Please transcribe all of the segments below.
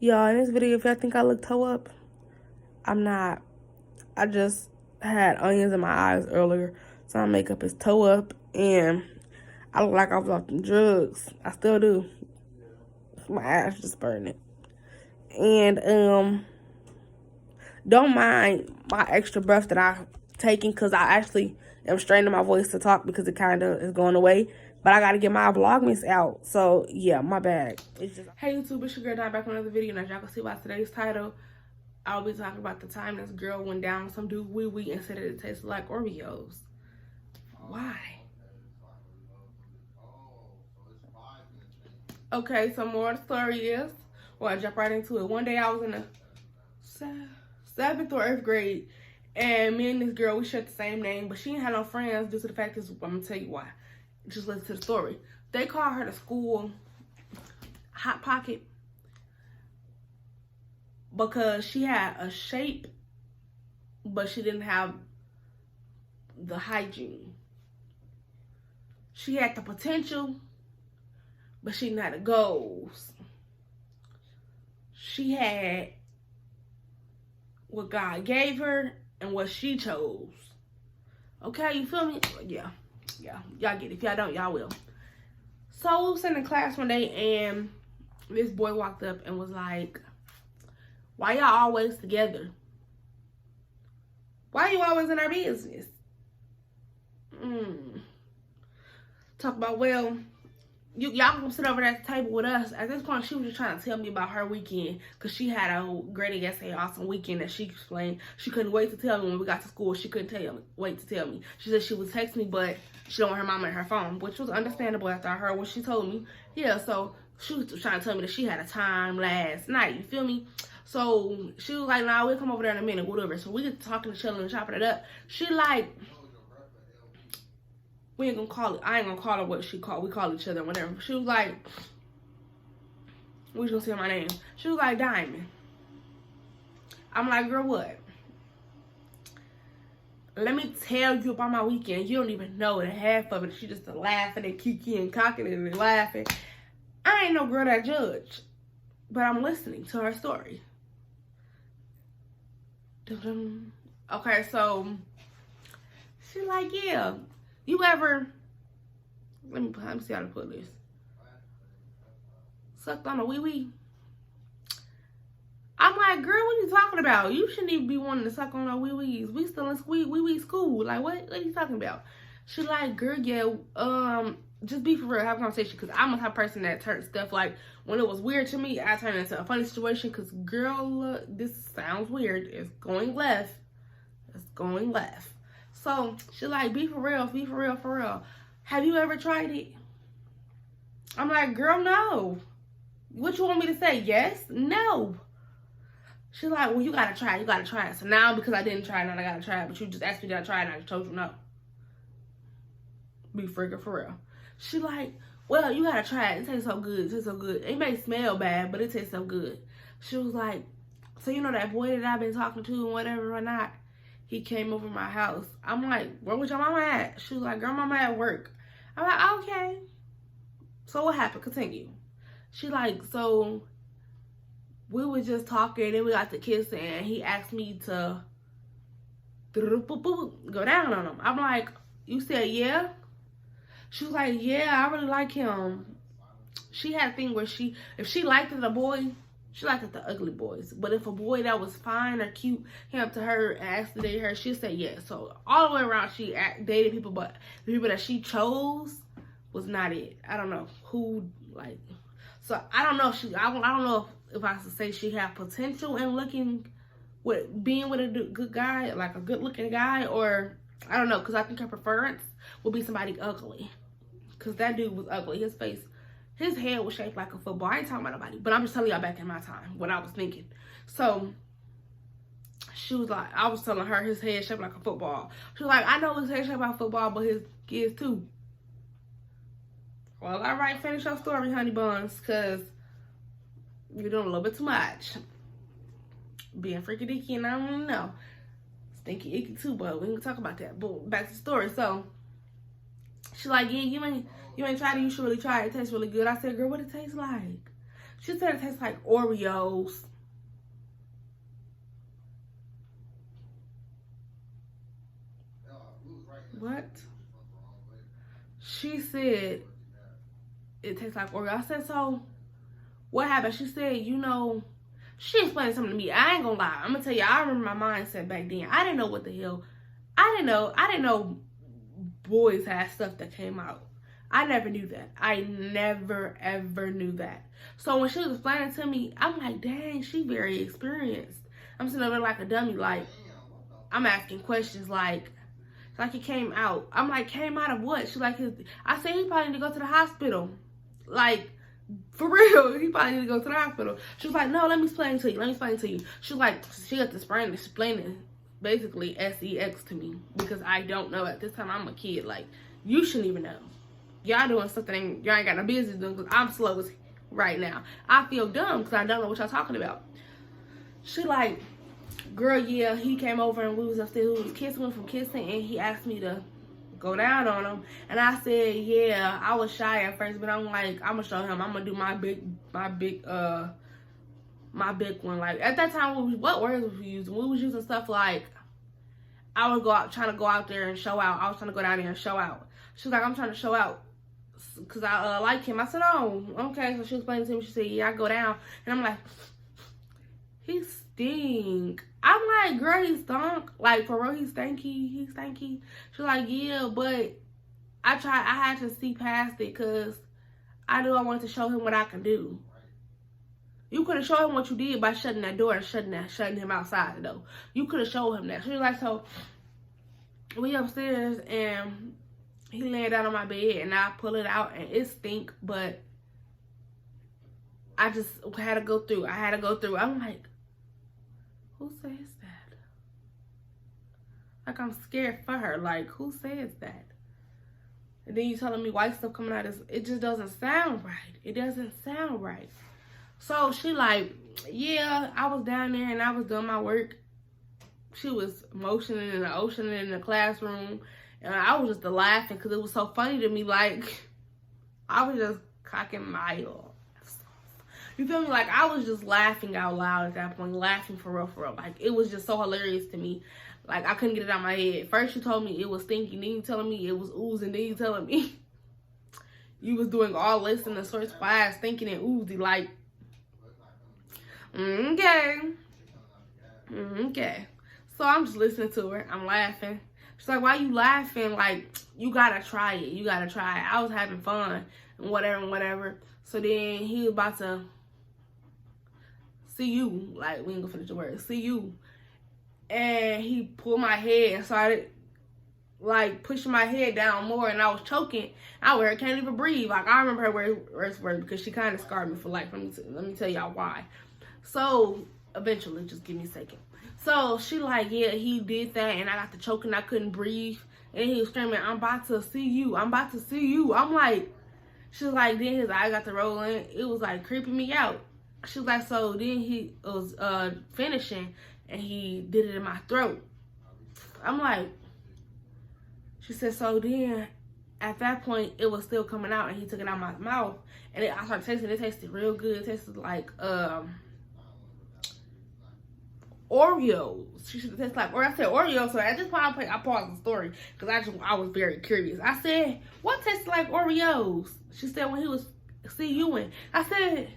Y'all, in this video, if y'all think I look toe up, I'm not. I just had onions in my eyes earlier, so my makeup is toe up, and I look like I was off them drugs. I still do. My ass just burning. And don't mind my extra breath that I'm taking, because I actually am straining my voice to talk because it kind of is going away. But I got to get my Vlogmas out. So, yeah, my bad. It's just... Hey, YouTube, it's your girl, Don, back with another video. And as y'all can see by today's title, I'll be talking about the time this girl went down with some dude wee-wee and said it tasted like Oreos. Why? Okay, so more of the story is, well, I jump right into it. One day I was in the 7th or 8th grade, and me and this girl, we shared the same name, but she didn't have no friends due to the fact that, I'm going to tell you why. Just listen to the story. They called her to school Hot Pocket because she had a shape, but she didn't have the hygiene. She had the potential, but she didn't have the goals. She had what God gave her and what she chose. Okay, you feel me? Yeah, y'all get it. If y'all don't, y'all will. So we was sitting in class one day, and this boy walked up and was like, why y'all always together? Why you always in our business? Talk about, well, y'all gonna sit over at the table with us. At this point, she was just trying to tell me about her weekend, because she had a great awesome weekend that she explained. She couldn't wait to tell me when we got to school. She couldn't wait to tell me. She said she would text me, but she don't want her mama in her phone, which was understandable after I heard what she told me. Yeah, so she was trying to tell me that she had a time last night. You feel me? So she was like, nah, we'll come over there in a minute, whatever. So we get talking, chilling, and chopping it up. She like, we ain't gonna call it, I ain't gonna call her what she called. We call each other whatever. She was like, we just gonna say my name. She was like, Diamond. I'm like, girl, what? Let me tell you about my weekend. You don't even know the half of it. She just laughing and kiki and cocking and laughing. I ain't no girl that judge, but I'm listening to her story. Okay, so she like, yeah, you ever, let me see how to put this. Sucked on a wee-wee? I'm like, girl, what are you talking about? You shouldn't even be wanting to suck on our wee-wees. We still in wee-wee school. Like, what are you talking about? She like, girl, yeah, just be for real, have a conversation. Because I'm the type of person that turns stuff, like, when it was weird to me, I turned it into a funny situation. Because, girl, this sounds weird. It's going left. It's going left. So, she like, be for real, for real. Have you ever tried it? I'm like, girl, no. What you want me to say? Yes? No. She's like, well, you gotta try it. So now, because I didn't try it, now I gotta try it. But you just asked me, did I try it? And I just told you no. Be freaking for real. She like, well, you gotta try it. It tastes so good. It may smell bad, but it tastes so good. She was like, so you know that boy that I've been talking to and whatever or not, he came over my house. I'm like, where was your mama at? She was like, girl, mama at work. I'm like, okay. So what happened? Continue. She like, so we were just talking and we got to kissing, and he asked me to go down on him. I'm like, you said yeah? She was like, yeah, I really like him. She had a thing where if she liked it, a boy, she liked it, the ugly boys. But if a boy that was fine or cute came up to her and asked to date her, she'd say yes. So all the way around, she dated people, but the people that she chose was not it. I don't know who, like, so I don't know if I don't know if I should say she had potential in being with a good guy, like a good looking guy, or I don't know, because I think her preference would be somebody ugly. Because that dude was ugly. His head was shaped like a football. I ain't talking about nobody, but I'm just telling y'all back in my time what I was thinking. So she was like, I was telling her his head shaped like a football. She was like, I know his head shaped like a football, but his kids too. Well, all right, finish your story, honey buns, because you're doing a little bit too much. Being freaky deaky, and I don't even know. Stinky icky too, but we can talk about that. But back to the story. So she's like, yeah, you ain't tried it, you should really try it. It tastes really good. I said, girl, what it tastes like? She said it tastes like Oreos. What? She said it tastes like Oreo. I said, so what happened? She said, you know, she explained something to me. I ain't gonna lie. I'm gonna tell you, I remember my mindset back then. I didn't know what the hell. I didn't know boys had stuff that came out. I never knew that. I never, ever knew that. So when she was explaining to me, I'm like, dang, she very experienced. I'm sitting over there like a dummy, like, I'm asking questions like it came out. I'm like, came out of what? She's like, I said he probably need to go to the hospital. Like, for real, he probably need to go to the hospital. She was like, no, let me explain to you. She was like, she got this friend explaining basically sex to me because I don't know. At this time, I'm a kid. Like, you shouldn't even know. Y'all doing something y'all ain't got no business doing because I'm slow as right now. I feel dumb because I don't know what y'all talking about. She like, girl, yeah, he came over and we was upstairs, we was kissing from kissing, and he asked me to go down on him. And I said, yeah, I was shy at first, but I'm like, I'm gonna show him. I'm gonna do my big one. Like, at that time, what words was we using? We was using stuff like, I would trying to go out there and show out. I was trying to go down there and show out. She was like, I'm trying to show out because I like him. I said, oh, okay. So she explained to me. She said, yeah, I go down. And I'm like, he stink. I'm like, girl, he stunk. Like, for real, he's stanky. He's stanky. She's like, yeah, but I had to see past it because I knew I wanted to show him what I can do. You could have shown him what you did by shutting that door and shutting him outside, though. You could have showed him that. She was like, so we upstairs and he laying down on my bed and I pull it out and it stink, but I just had to go through. I'm like, who says that? Like, I'm scared for her. Like, who says that? And then you telling me white stuff coming out, it just doesn't sound right. It doesn't sound right. So she like, yeah, I was down there and I was doing my work. She was motioning in the ocean in the classroom. And I was just laughing because it was so funny to me. Like, I was just cocking my ass. You feel me? Like, I was just laughing out loud at that point. Laughing for real. Like, it was just so hilarious to me. Like, I couldn't get it out of my head. First, you told me it was stinky. Then you telling me it was oozing. Then you telling me you was doing all this in the source flies, thinking and oozy. Like, okay. So I'm just listening to her. I'm laughing. She's like, why you laughing? Like, you gotta try it. I was having fun and whatever. So then he was about to see you. Like, we ain't gonna finish the word. See you. And he pulled my head and started, like, pushing my head down more. And I was choking. I can't even breathe. Like, I remember her words because she kind of scarred me for life. Let me tell y'all why. So, eventually, just give me a second. So, she like, yeah, he did that, and I got the choking, I couldn't breathe, and he was screaming, I'm about to see you. I'm like, she was like, then his eye got to rolling. It was, like, creeping me out. She was like, so then he was finishing, and he did it in my throat. I'm like, she said, so then, at that point, it was still coming out, and he took it out of my mouth, and I started tasting it. It tasted real good. It tasted like, Oreos. She should have tasted like, or I said Oreos. So at this point, I paused the story because I was very curious. I said, what tasted like Oreos? She said, when he was see-you-ing. I said,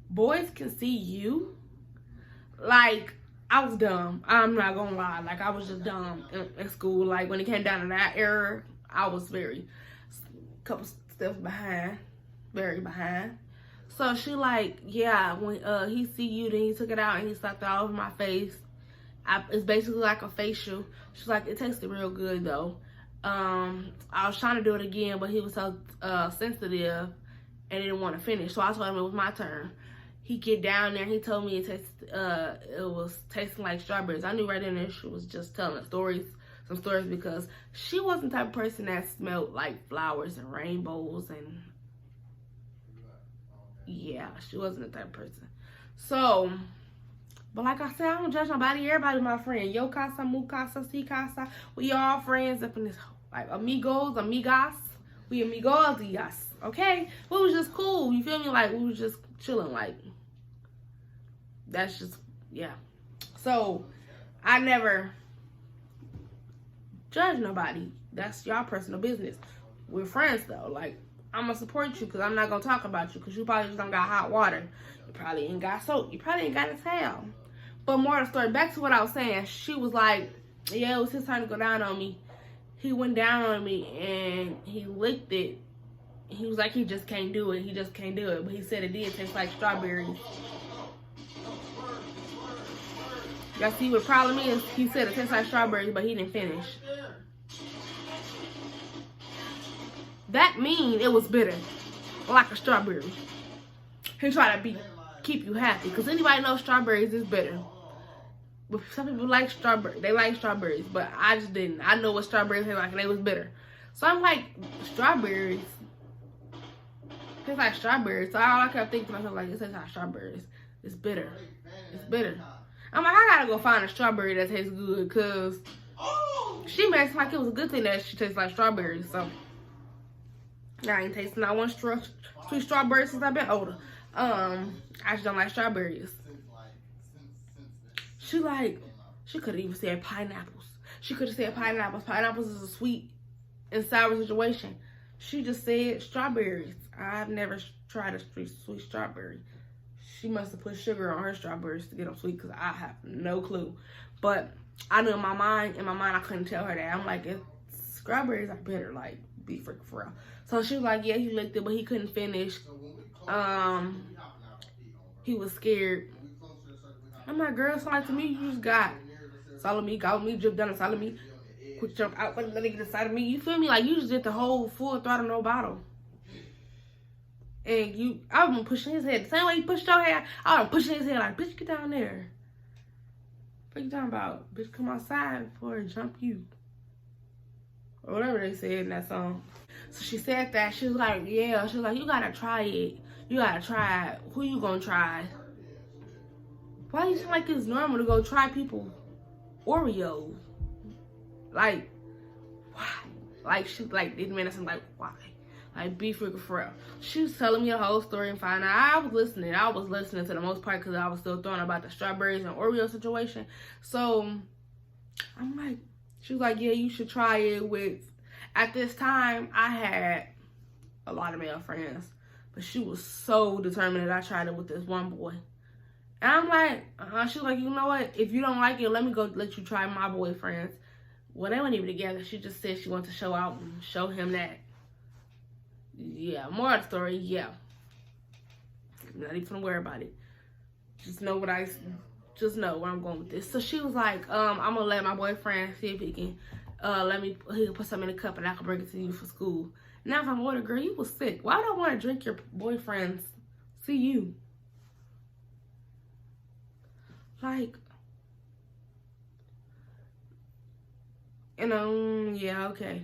boys can see you? Like, I was dumb. I'm not gonna lie. Like, I was just dumb in school. Like, when it came down to that era, I was a couple steps behind. Very behind. So she like, yeah, when he see you, then he took it out and he slapped it all over my face. It's basically like a facial. She's like, it tasted real good though. I was trying to do it again, but he was so sensitive and didn't want to finish. So I told him it was my turn. He get down there and he told me it was tasting like strawberries. I knew right then and she was just telling some stories because she wasn't the type of person that smelled like flowers and rainbows and yeah, she wasn't the type of person. So, but like I said, I don't judge nobody. Everybody my friend. Yo casa, mu casa, si casa. We all friends up in this, like, amigas. We amigos, okay? We was just cool. You feel me? Like, we was just chilling. Like, that's just, yeah. So, I never judge nobody. That's y'all personal business. We're friends, though. Like, I'm going to support you because I'm not going to talk about you because you probably just don't got hot water. You probably ain't got soap. You probably ain't got a towel. But more of the story, back to what I was saying. She was like, yeah, it was his turn to go down on me. He went down on me and he licked it. He was like, he just can't do it. He just can't do it. But he said it did taste like strawberries. Y'all see what the problem is? He said it tastes like strawberries, but he didn't finish. That means it was bitter, like a strawberry. He tried to keep you happy, because anybody knows strawberries is bitter. But some people like strawberries. They like strawberries, but I just didn't. I know what strawberries taste like, and they was bitter. So I'm like, strawberries tastes like strawberries. So all I kept thinking to myself, like, it tastes like strawberries. It's bitter. It's bitter. I'm like, I gotta go find a strawberry that tastes good, because she made it seem like it was a good thing that she tastes like strawberries. So I ain't tasting not one sweet strawberry since I've been older. I just don't like strawberries. She could have even said pineapples. She could have said pineapples. Pineapples is a sweet and sour situation. She just said strawberries. I've never tried a sweet strawberry. She must have put sugar on her strawberries to get them sweet, because I have no clue. But I knew in my mind, I couldn't tell her that. I'm like, strawberries are bitter, like, be for real. So she was like, yeah, he licked it, but he couldn't finish. He was scared. I'm like, girl, it's like, to me, you just got me, drip down inside of me, quick jump out, let it get inside of me. You feel me? Like, you just did the whole full throttle, no bottle. And I was pushing his head. The same way you pushed your head, I was pushing his head like, bitch, get down there. What you talking about? Bitch, come outside before I jump you. Or whatever they said in that song. So she said that. She was like, yeah. She was like, you gotta try it. You gotta try it. Who you gonna try? Why do you think like it's normal to go try people Oreos? Like, why? Like, she like didn't mean something like, why? Like, be freaking for real. She was telling me the whole story and finding out. I was listening to the most part, because I was still throwing about the strawberries and Oreo situation. So I'm like, she was like, yeah, you should try it with, at this time, I had a lot of male friends, but she was so determined that I tried it with this one boy. And I'm like, she was like, you know what? If you don't like it, let me go let you try my boyfriends. Well, they weren't even together. She just said she wanted to show out and show him that. Yeah, more of the story, yeah. I'm not even gonna worry about it. Just know where I'm going with this. So she was like, I'm gonna let my boyfriend see if he can he can put something in a cup and I can bring it to you for school. Now if I'm like, girl, you was sick. Why would I want to drink your boyfriend's see you? Like, yeah, okay.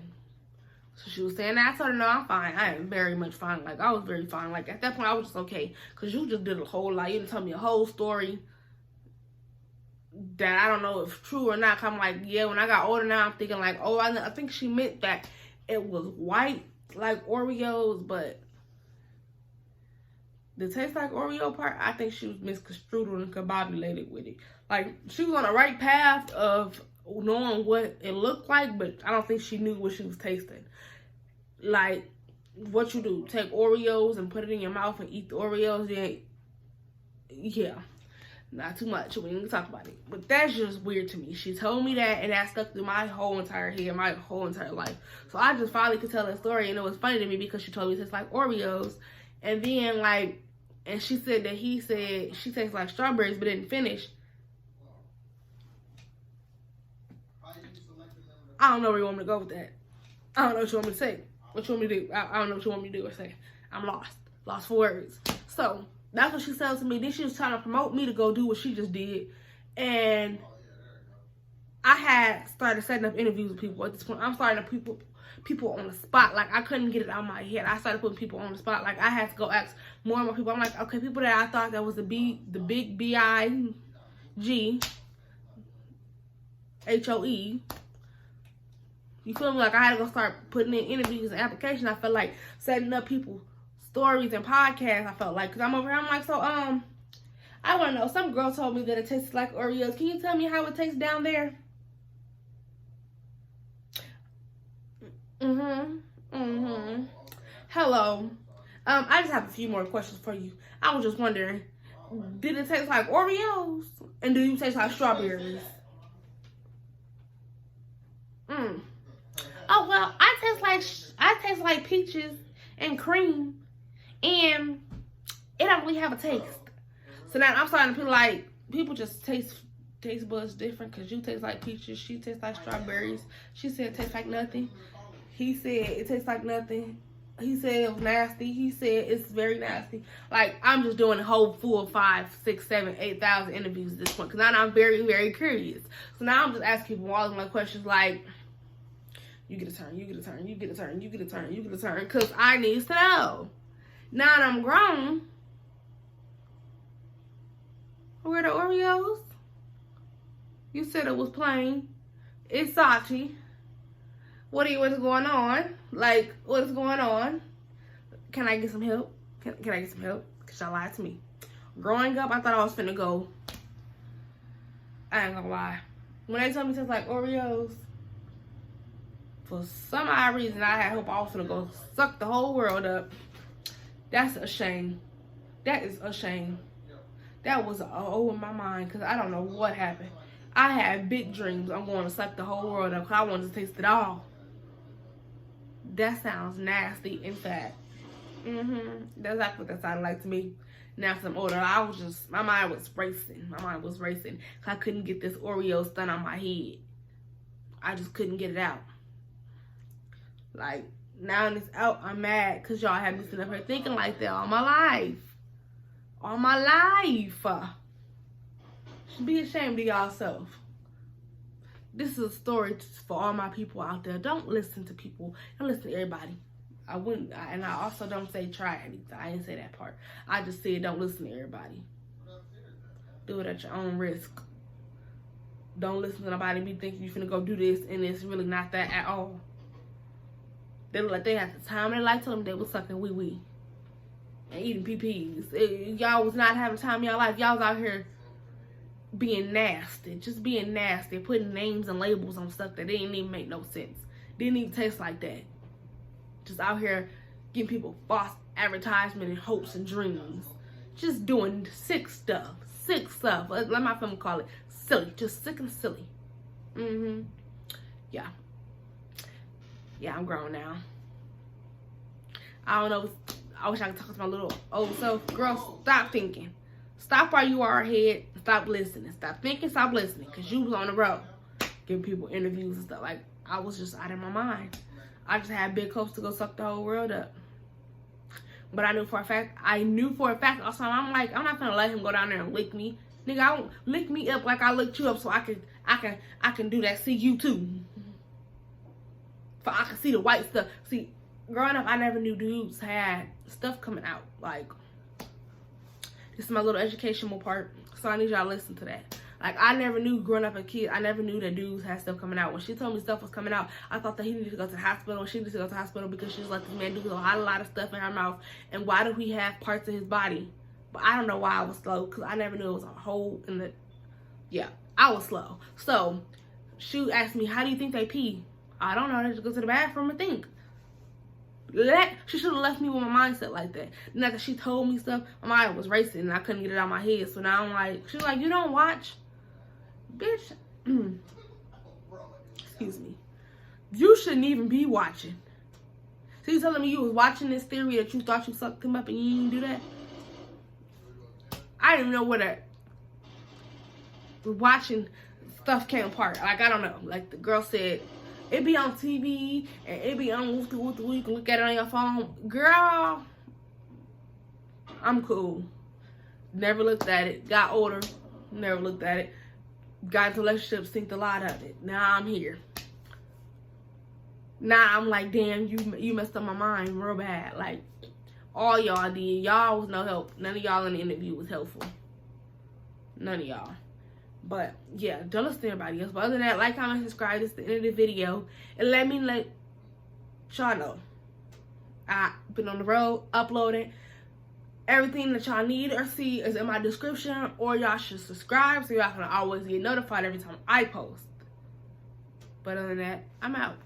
So she was saying that. I told her, no, I'm fine. I am very much fine. Like, I was very fine. Like, at that point, I was just okay. Because you just did a whole lot. You didn't tell me a whole story that I don't know if true or not. I'm like, yeah, when I got older now, I'm thinking like, oh, I think she meant that it was white, like Oreos, but the taste like Oreo part, I think she was misconstrued and combobulated with it. Like, she was on the right path of knowing what it looked like, but I don't think she knew what she was tasting. Like, what you do, take Oreos and put it in your mouth and eat the Oreos, then, yeah, not too much. We didn't talk about it. But that's just weird to me. She told me that, and that stuck through my whole entire head, my whole entire life. So I just finally could tell that story, and it was funny to me because she told me it tastes like Oreos. And then, like, and she said that he said she tastes like strawberries, but didn't finish. I don't know where you want me to go with that. I don't know what you want me to say. What you want me to do? I don't know what you want me to do or say. I'm lost. Lost for words. So, that's what she said to me. Then she was trying to promote me to go do what she just did. And I had started setting up interviews with people at this point. I'm starting to put people on the spot. Like, I couldn't get it out of my head. I started putting people on the spot. Like, I had to go ask more and more people. I'm like, okay, people that I thought that was the big B-I-G-H-O-E. You feel me? Like, I had to go start putting in interviews and applications. I felt like setting up people stories and podcasts, I felt like. Because I'm over here, I'm like, so, I want to know. Some girl told me that it tastes like Oreos. Can you tell me how it tastes down there? Hello. I just have a few more questions for you. I was just wondering, did it taste like Oreos? And do you taste like strawberries? Oh well, I taste like peaches and cream, and it don't really have a taste. So now I'm starting to feel like people just taste buds different, because you taste like peaches, she tastes like strawberries. She said it tastes like nothing. He said it tastes like nothing. He said it was nasty. He said it's very nasty. Like, I'm just doing a whole full 5, 6, 7, 8,000 interviews at this point, because now I'm very, very curious. So now I'm just asking people all of my questions like, you get a turn, you get a turn, you get a turn, you get a turn, you get a turn, because I need to know. Now that I'm grown, where are the Oreos? You said it was plain. It's Sachi. What's going on? Like, what's going on? Can I get some help? Can I get some help? Because y'all lied to me. Growing up, I thought I was finna go. I ain't gonna lie. When they told me it tastes like Oreos, for some odd reason, I had hope I was finna go suck the whole world up. That's a shame. That is a shame. That was in my mind, because I don't know what happened. I had big dreams. I'm going to suck the whole world up because I wanted to taste it all. That sounds nasty and fat. That's exactly what that sounded like to me. Now as I'm older, my mind was racing. My mind was racing. Because I couldn't get this Oreo stunt on my head. I just couldn't get it out. Like, now it's out, I'm mad because y'all have me sitting up here thinking like that all my life. All my life. Should be ashamed of y'allself. This is a story for all my people out there. Don't listen to people. Don't listen to everybody. I wouldn't, and I also don't say try anything. I didn't say that part. I just said don't listen to everybody. Do it at your own risk. Don't listen to nobody be thinking you finna go do this, and it's really not that at all. They look like they had the time of their life. Told them they was sucking wee-wee and eating PPs. Y'all was not having time in y'all life. Y'all was out here being nasty. Just being nasty. Putting names and labels on stuff that didn't even make no sense. Didn't even taste like that. Just out here giving people false advertisement and hopes and dreams. Just doing sick stuff. Sick stuff. Let my family call it silly. Just sick and silly. Yeah. Yeah, I'm grown now. I don't know. I wish I could talk to my little old self. Girl, stop thinking. Stop while you are ahead. Stop listening. Stop thinking, stop listening. Because you was on the road giving people interviews and stuff. Like, I was just out of my mind. I just had big hopes to go suck the whole world up. But I knew for a fact, also, I'm like, I'm not gonna let him go down there and lick me. Nigga, I won't lick me up like I licked you up so I can do that. See you too. So I can see the white stuff. See, growing up, I never knew dudes had stuff coming out. Like, this is my little educational part. So I need y'all to listen to that. Like, I never knew growing up a kid, I never knew that dudes had stuff coming out. When she told me stuff was coming out, I thought that he needed to go to the hospital. She needed to go to the hospital because she was like, this man do a lot of stuff in her mouth. And why do he have parts of his body? But I don't know why I was slow, because I never knew it was a hole in the... Yeah, I was slow. So, she asked me, how do you think they pee? I don't know. They just go to the bathroom and think. She should have left me with my mindset like that. Now that she told me stuff, my mind was racing and I couldn't get it out of my head. So now I'm like, she's like, you don't watch? Bitch. Excuse me. You shouldn't even be watching. So you telling me you was watching this theory that you thought you sucked him up and you didn't do that? I didn't even know where that watching stuff came apart. Like, I don't know. Like the girl said, it be on TV and it be on you can look at it on your phone. Girl, I'm cool. Never looked at it. Got older. Never looked at it. Got into relationships, think a lot of it. Now I'm here. Now I'm like, damn, you messed up my mind real bad. Like, all y'all did. Y'all was no help. None of y'all in the interview was helpful. None of y'all. But, yeah, don't listen to anybody else. But other than that, like, comment, subscribe. This is the end of the video. And let y'all know. I've been on the road, uploading. Everything that y'all need or see is in my description, or y'all should subscribe so y'all can always get notified every time I post. But other than that, I'm out.